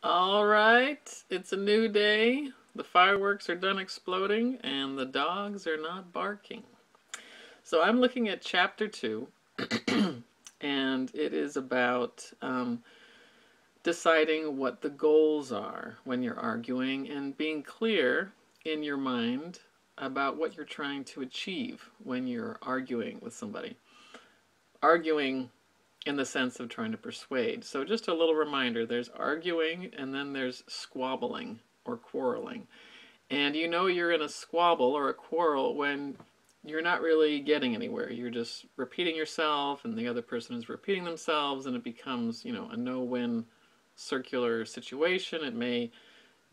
All right, it's a new day. The fireworks are done exploding and the dogs are not barking. So I'm looking at chapter 2, and it is about deciding what the goals are when you're arguing and being clear in your mind about what you're trying to achieve when you're arguing with somebody. Arguing in the sense of trying to persuade. So just a little reminder, there's arguing and then there's squabbling or quarreling. And you know you're in a squabble or a quarrel when you're not really getting anywhere. You're just repeating yourself and the other person is repeating themselves, and it becomes, a no-win circular situation. It may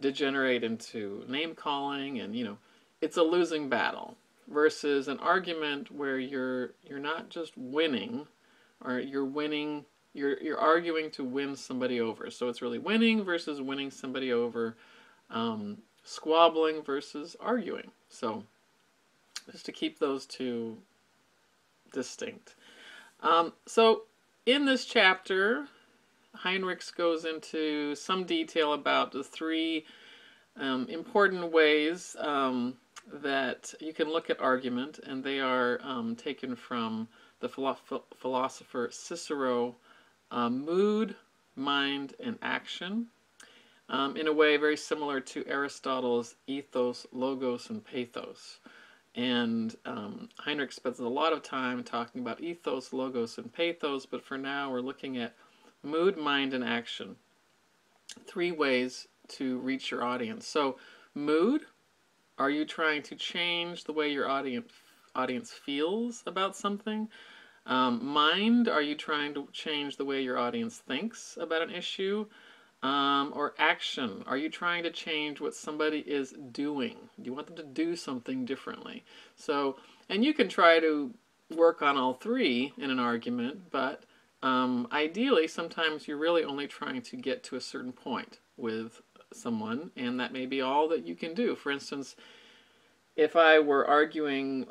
degenerate into name calling, and it's a losing battle versus an argument where you're not just winning, or you're arguing to win somebody over. So it's really winning versus winning somebody over, squabbling versus arguing. So just to keep those two distinct. So in this chapter, Heinrichs goes into some detail about the three important ways that you can look at argument, and they are taken from the philosopher Cicero: mood, mind, and action, in a way very similar to Aristotle's ethos, logos, and pathos. And Heinrich spends a lot of time talking about ethos, logos, and pathos, but for now we're looking at mood, mind, and action. Three ways to reach your audience. So, mood, are you trying to change the way your audience feels about something? Mind, are you trying to change the way your audience thinks about an issue? Or action, are you trying to change what somebody is doing? Do you want them to do something differently? So, and you can try to work on all three in an argument, but ideally sometimes you're really only trying to get to a certain point with someone, and that may be all that you can do. For instance, if I were arguing,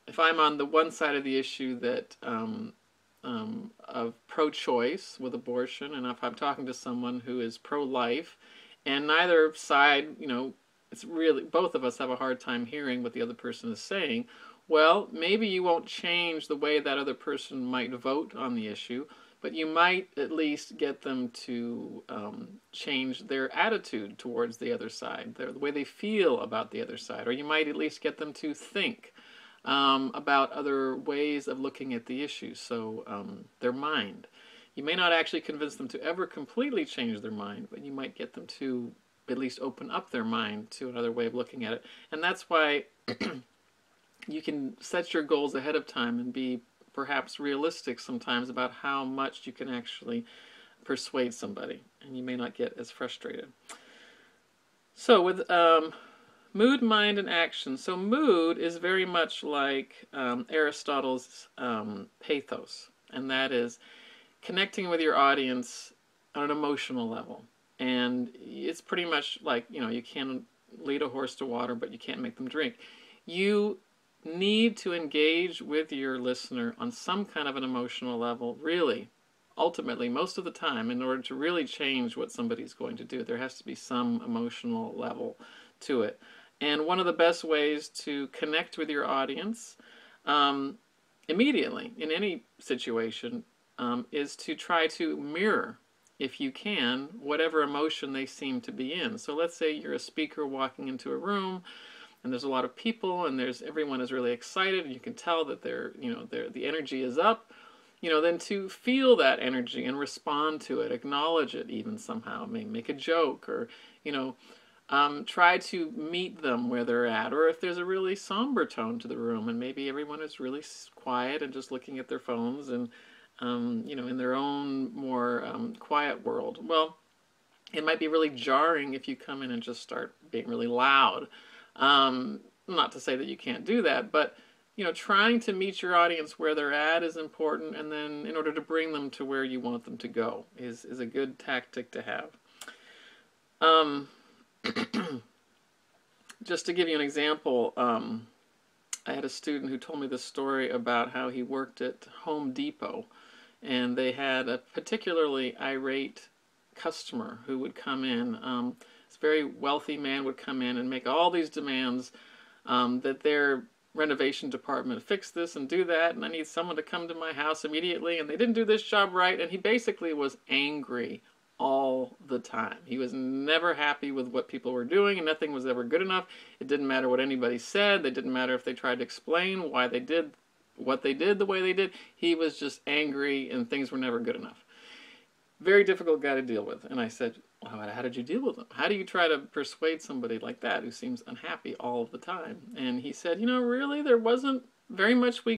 if I'm on the one side of the issue that of pro-choice with abortion, and if I'm talking to someone who is pro-life, and neither side, it's really, both of us have a hard time hearing what the other person is saying, well, maybe you won't change the way that other person might vote on the issue, but you might at least get them to change their attitude towards the other side, the way they feel about the other side, or you might at least get them to think about other ways of looking at the issue. So their mind. You may not actually convince them to ever completely change their mind, but you might get them to at least open up their mind to another way of looking at it. And that's why you can set your goals ahead of time and be perhaps realistic sometimes about how much you can actually persuade somebody, and you may not get as frustrated. So with mood, mind, and action. So mood is very much like Aristotle's pathos, and that is connecting with your audience on an emotional level. And it's pretty much like, you can't lead a horse to water, but you can't make them drink. You need to engage with your listener on some kind of an emotional level, really. Ultimately, most of the time, in order to really change what somebody's going to do, there has to be some emotional level to it. And one of the best ways to connect with your audience immediately in any situation is to try to mirror, if you can, whatever emotion they seem to be in. So let's say you're a speaker walking into a room, and there's a lot of people, and everyone is really excited, and you can tell that the energy is up. Then to feel that energy and respond to it, acknowledge it even somehow, maybe make a joke, or try to meet them where they're at. Or if there's a really somber tone to the room, and maybe everyone is really quiet and just looking at their phones and in their own more quiet world, well, it might be really jarring if you come in and just start being really loud. Not to say that you can't do that, but trying to meet your audience where they're at is important, and then in order to bring them to where you want them to go is a good tactic to have. Just to give you an example, I had a student who told me this story about how he worked at Home Depot, and they had a particularly irate customer who would come in. This very wealthy man would come in and make all these demands that their renovation department fix this and do that, and I need someone to come to my house immediately, and they didn't do this job right, and he basically was angry all the time. He was never happy with what people were doing, and nothing was ever good enough. It didn't matter what anybody said. It didn't matter if they tried to explain why they did what they did the way they did. He was just angry, and things were never good enough. Very difficult guy to deal with. And I said, well, how did you deal with him? How do you try to persuade somebody like that who seems unhappy all the time? And he said, you know, really, there wasn't very much we